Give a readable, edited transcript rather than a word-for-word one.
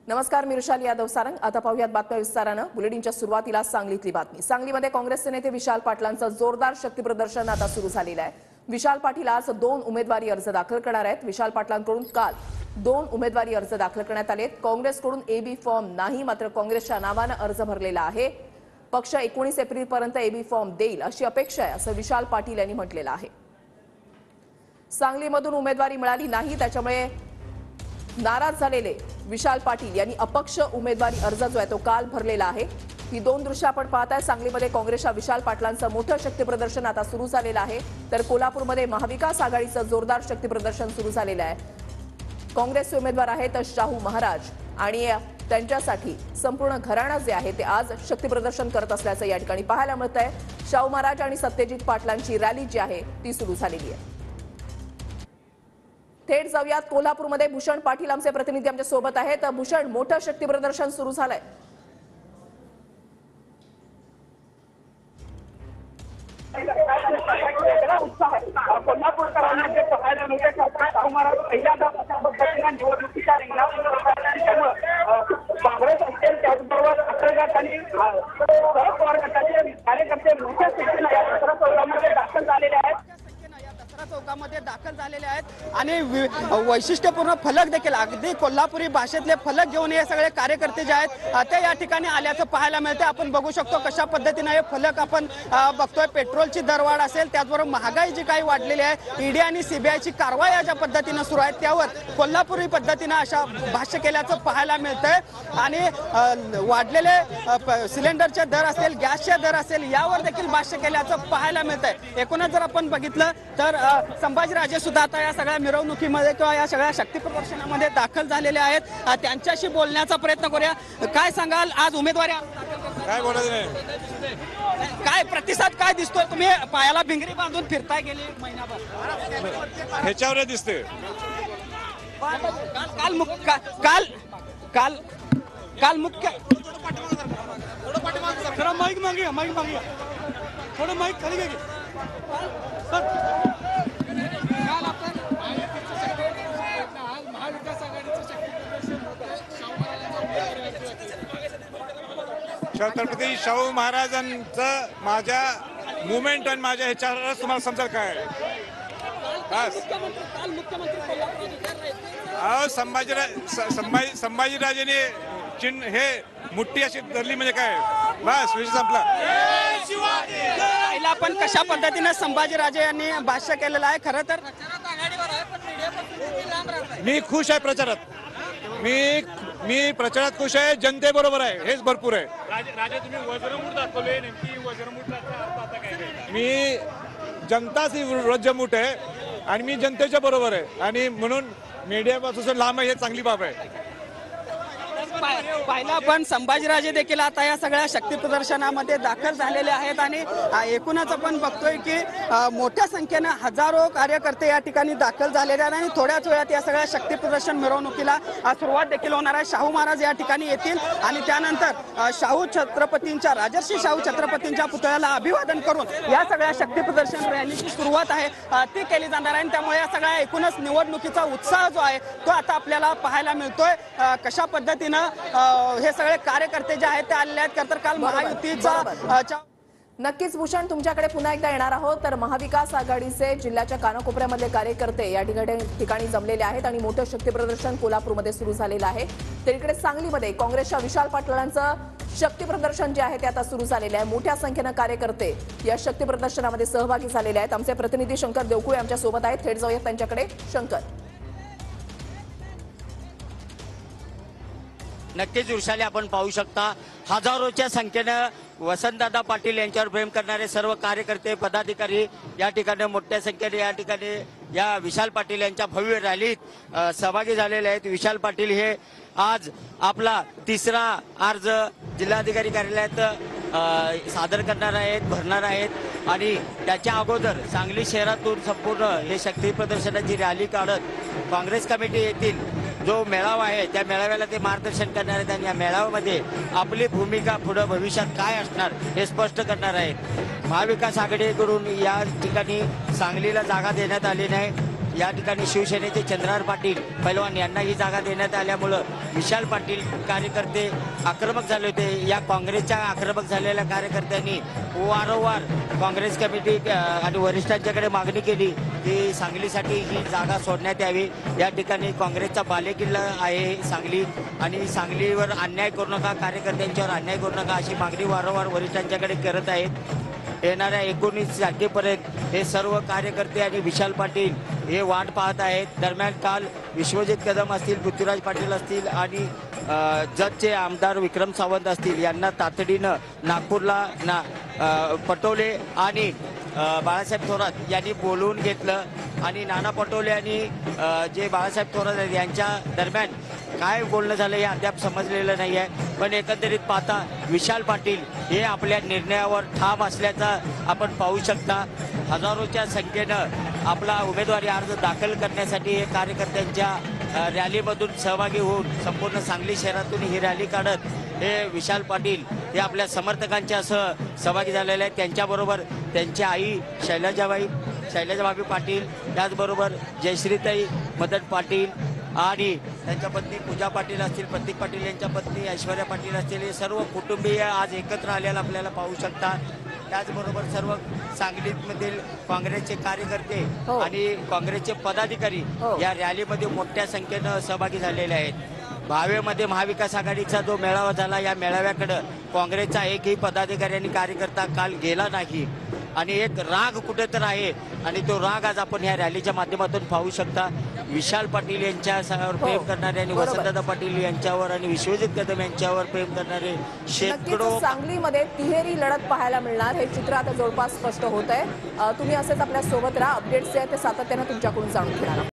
नमस्कार, मी ऋषाली यादव सारंग। आता पाहूयात बातम्या विस्ताराने। बुलेटिनच्या सुरुवातीला सांगलीतली बातमी। सांगलीमध्ये काँग्रेसचे नेते विशाल पाटलांचं जोरदार शक्ती प्रदर्शन आता सुरू झालेलं आहे। विशाल पाटील आज 2 उमेदवारी अर्ज दाखल करणार आहेत। विशाल पाटलांकडून काल 2 उमेदवारी अर्ज दाखल करण्यात आले। काँग्रेसकडून एबी फॉर्म नाही, मात्र काँग्रेसच्या नावाने अर्ज भरलेला आहे। पक्ष 19 एप्रिलपर्यंत एबी फॉर्म देईल अशी अपेक्षा आहे, असं विशाल पाटील यांनी म्हटलेलं आहे। सांगलीमधून उमेदवारी मिळाली नाही, त्याच्यामुळे नाराज झालेले विशाल पाटील यांनी अपक्ष उमेदवारी अर्ज जो आहे तो काल भरलेला आहे। ही 2 दृश्य आपण पाहताय। सांगलीमध्ये काँग्रेसच्या विशाल पाटलांचं मोठं शक्ती प्रदर्शन आता सुरू झालेलं आहे, तर कोल्हापूरमध्ये महाविकास आघाडीचं जोरदार शक्ती प्रदर्शन सुरू झालेलं आहे। काँग्रेसचे उमेदवार आहेत शाहू महाराज आणि त्यांच्यासाठी संपूर्ण घराणं जे आहे ते आज शक्ती प्रदर्शन करत असल्याचं या ठिकाणी पाहायला मिळतंय। शाहू महाराज आणि सत्यजित पाटलांची रॅली जी आहे ती सुरू झालेली आहे। थेट जाऊयात कोल्हापूरमध्ये। भूषण पाटील आमचे प्रतिनिधी आमच्या सोबत आहेत। भूषण, मोठं शक्ती प्रदर्शन सुरू झालंय। कोल्हापूरकरांमध्ये पाहायला मिळते की शाहू महाराज पहिल्यांदा अशा पद्धतीने निवडणुकीच्या रिंगणात काँग्रेस असेल, त्याचबरोबर अग्रगट आणि शरद पवार गटाचे कार्यकर्ते मोठ्या संख्येने या दसरा चौकामध्ये दाखल झालेले आहेत। चौकामध्ये दाखल झालेले आहेत आणि वैशिष्ट्यपूर्ण फलक देखील अगदी कोल्हापुरी भाषेतले फलक घेऊन हे सगळे कार्यकर्ते जे आहेत ते या ठिकाणी आल्याचं पाहायला मिळते। आपण बघू शकतो कशा पद्धतीने हे फलक आपण बघतोय। पेट्रोलची दरवाढ असेल, त्याचबरोबर महागाई जी काही वाढलेली आहे, ईडी आणि सीबीआयची कारवाई ज्या पद्धतीने सुरू आहे त्यावर कोल्हापुरी पद्धतीने अशा भाष्य केल्याचं पाहायला मिळतंय। आणि वाढलेले सिलेंडरचे दर असेल, गॅसचे दर असेल, यावर देखील भाष्य केल्याचं पाहायला मिळतंय। एकूणच जर आपण बघितलं तर संभाजीराजे सुद्धा आता या सगळ्या मिरवणुकीमध्ये किंवा या सगळ्या शक्ती प्रदर्शनामध्ये दाखल झालेले आहेत। त्यांच्याशी बोलण्याचा प्रयत्न करूया। काय सांगाल, आज उमेदवारी काय बोलायचं नाही, काय प्रतिसाद काय दिसतोय? तुम्ही पायाला भिंगरी बांधून फिरताय गेले महिनाभर, ह्याच्यावर दिसते। काल मुख्य थोड़ा माइक मांगिए थोड़ा माइक खाली घ्या सर। छत्रपती शाहू महाराजांचं माझ्या मुवमेंट आणि माझ्या ह्याच्यावरच तुम्हाला समजेल काय बस। संभाजीराजेने चिन्ह हे मुठ्ठी अशी धरली म्हणजे काय, बस विषय संपला। पहिला पण कशा पद्धतीने संभाजीराजे यांनी भाष्य केलेलं आहे। खरं तर मी खुश आहे प्रचारात, मी प्रचारात खुश आहे, जनतेबरोबर आहे, हेच भरपूर आहे। राजे तुम्ही वज्रमूठ दाखवले, नेमकी वज्रमूठाचा अर्थ आता काय? मी जनताच वज्रमूठ आहे आणि मी जनतेच्या बरोबर आहे आणि म्हणून मीडियापासून लांब आहे, हे चांगली बाब आहे। पाहिला पण संभाजीराजे देखील आता या सगळ्या शक्ती प्रदर्शनामध्ये दाखल झालेले आहेत आणि एकूणच आपण बघतोय की मोठ्या संख्येने हजारो कार्यकर्ते या ठिकाणी दाखल झालेले आहेत आणि थोड्याच वेळात या सगळ्या शक्ती प्रदर्शन मिरवणुकीला सुरुवात देखील होणार आहे। शाहू महाराज या ठिकाणी येतील आणि त्यानंतर राजर्षी शाहू छत्रपतींच्या पुतळ्याला अभिवादन करून या सगळ्या शक्ती प्रदर्शन रॅलीची सुरुवात आहे ती केली जाणार आहे। त्यामुळे या सगळ्या एकूणच निवडणुकीचा उत्साह जो आहे तो आता आपल्याला पाहायला मिळतोय। कशा पद्धतीने हे सगळे कार्यकर्ते जे आहेत ते आलेले आहेत। तर काल महायुतीचा नक्कीच भूषण, तुमच्याकडे पुन्हा एकदा येणार आहोत। तर महाविकास आघाडीचे जिल्ह्याच्या कानाकोपऱ्यामधले कार्यकर्ते या ठिकाणी जमलेले आहेत आणि मोठं शक्ती प्रदर्शन कोल्हापूरमध्ये सुरू झालेलं आहे। तर इकडे सांगलीमध्ये काँग्रेसच्या विशाल पाटलांचं शक्ती प्रदर्शन जे आहे ते आता सुरू झालेलं आहे। मोठ्या संख्येने कार्यकर्ते या शक्ती प्रदर्शनामध्ये सहभागी झालेले आहेत। आमचे प्रतिनिधी शंकर देवकुळे आमच्या सोबत आहेत। थेट जाऊयात त्यांच्याकडे। शंकर, नक्कीच वृषाली, आपण पाहू शकता हजारोच्या संख्येनं वसंतदादा पाटील यांच्यावर प्रेम करणारे सर्व कार्यकर्ते पदाधिकारी या ठिकाणी मोठ्या संख्येने या ठिकाणी या विशाल पाटील यांच्या भव्य रॅलीत सहभागी झालेले आहेत। विशाल पाटील हे आज आपला 3रा अर्ज जिल्हाधिकारी कार्यालयात सादर करणार आहेत, भरणार आहेत आणि त्याच्या अगोदर सांगली शहरातून संपूर्ण हे शक्ती प्रदर्शनाची रॅली काढत काँग्रेस कमिटी येथील जो मेळावा आहे त्या मेळाव्याला ते मार्गदर्शन करणार आहेत आणि या मेळाव्यामध्ये आपली भूमिका पुढे भविष्यात काय असणार हे स्पष्ट करणार आहेत। महाविकास आघाडीकडून या ठिकाणी सांगलीला जागा देण्यात आली नाही, या ठिकाणी शिवसेनेचे चंद्रहार पाटील पैलवान यांना ही जागा देण्यात आल्यामुळं विशाल पाटील कार्यकर्ते आक्रमक झाले होते. या काँग्रेसच्या आक्रमक झालेल्या कार्यकर्त्यांनी वारंवार काँग्रेस कमिटी आणि वरिष्ठांच्याकडे मागणी केली की सांगलीसाठी ही जागा सोडण्यात यावी. या ठिकाणी काँग्रेसचा बालेकिल्ला आहे सांगली आणि सांगलीवर अन्याय करू नका, कार्यकर्त्यांच्यावर अन्याय करू नका अशी मागणी वारंवार वरिष्ठांच्याकडे करत आहेत. येणाऱ्या 19 तारखेपर्यंत हे सर्व कार्यकर्ते आणि विशाल पाटील हे वाट पाहत आहेत. दरम्यान काल विश्वजित कदम असतील, पृथ्वीराज पाटील असतील आणि जतचे आमदार विक्रम सावंत असतील यांना तातडीनं नागपूरला पटोले आणि बाळासाहेब थोरात यांनी बोलवून घेतलं आणि नाना पटोले आणि जे बाळासाहेब थोरात आहेत यांच्या दरम्यान काय बोलणं झालं हे अद्याप समजलेलं नाही आहे. पण एकंदरीत पाहता विशाल पाटील हे आपल्या निर्णयावर ठाम असल्याचा आपण पाहू शकता. हजारोच्या संख्येनं आपला उमेदवारी अर्ज दाखल करण्यासाठी हे कार्यकर्त्यांच्या रॅलीमधून सहभागी होऊन संपूर्ण सांगली शहरातून ही रॅली काढत हे विशाल पाटील हे आपल्या समर्थकांच्या सहभागी झालेले आहेत. त्यांच्याबरोबर त्यांची आई शैलजाबाई पाटील, त्याचबरोबर जयश्रीताई मदन पाटील आणि त्यांच्या पत्नी पूजा पाटील असतील, प्रतीक पाटील यांच्या पत्नी ऐश्वर्या पाटील असतील, हे सर्व कुटुंबीय आज एकत्र आलेला आपल्याला पाहू शकता. त्याचबरोबर सर्व सांगलीमधील काँग्रेसचे कार्यकर्ते आणि काँग्रेसचे पदाधिकारी या रॅलीमध्ये मोठ्या संख्येनं सहभागी झालेले आहेत. भावेमध्ये महाविकास आघाडीचा जो मेळावा झाला, या मेळाव्याकडे काँग्रेसचा एकही पदाधिकारी आणि कार्यकर्ता काल गेला नाही आणि एक राग कुठे तर आहे आणि तो राग आज आपण ह्या रॅलीच्या माध्यमातून पाहू शकता. विशाल पाटील यांच्यावर प्रेम करणारे आणि वसंतदादा पाटील यांच्यावर आणि विश्वजित कदम यांच्यावर प्रेम करणारे शेकडो. सांगलीमध्ये तिहेरी लढत पाहायला मिळणार हे चित्र आता जवळपास स्पष्ट होत आहे. तुम्ही असेच आपल्या सोबत राहा. अपडेट्स आहेत ते सातत्यानं तुमच्याकडून जाणून घेणार.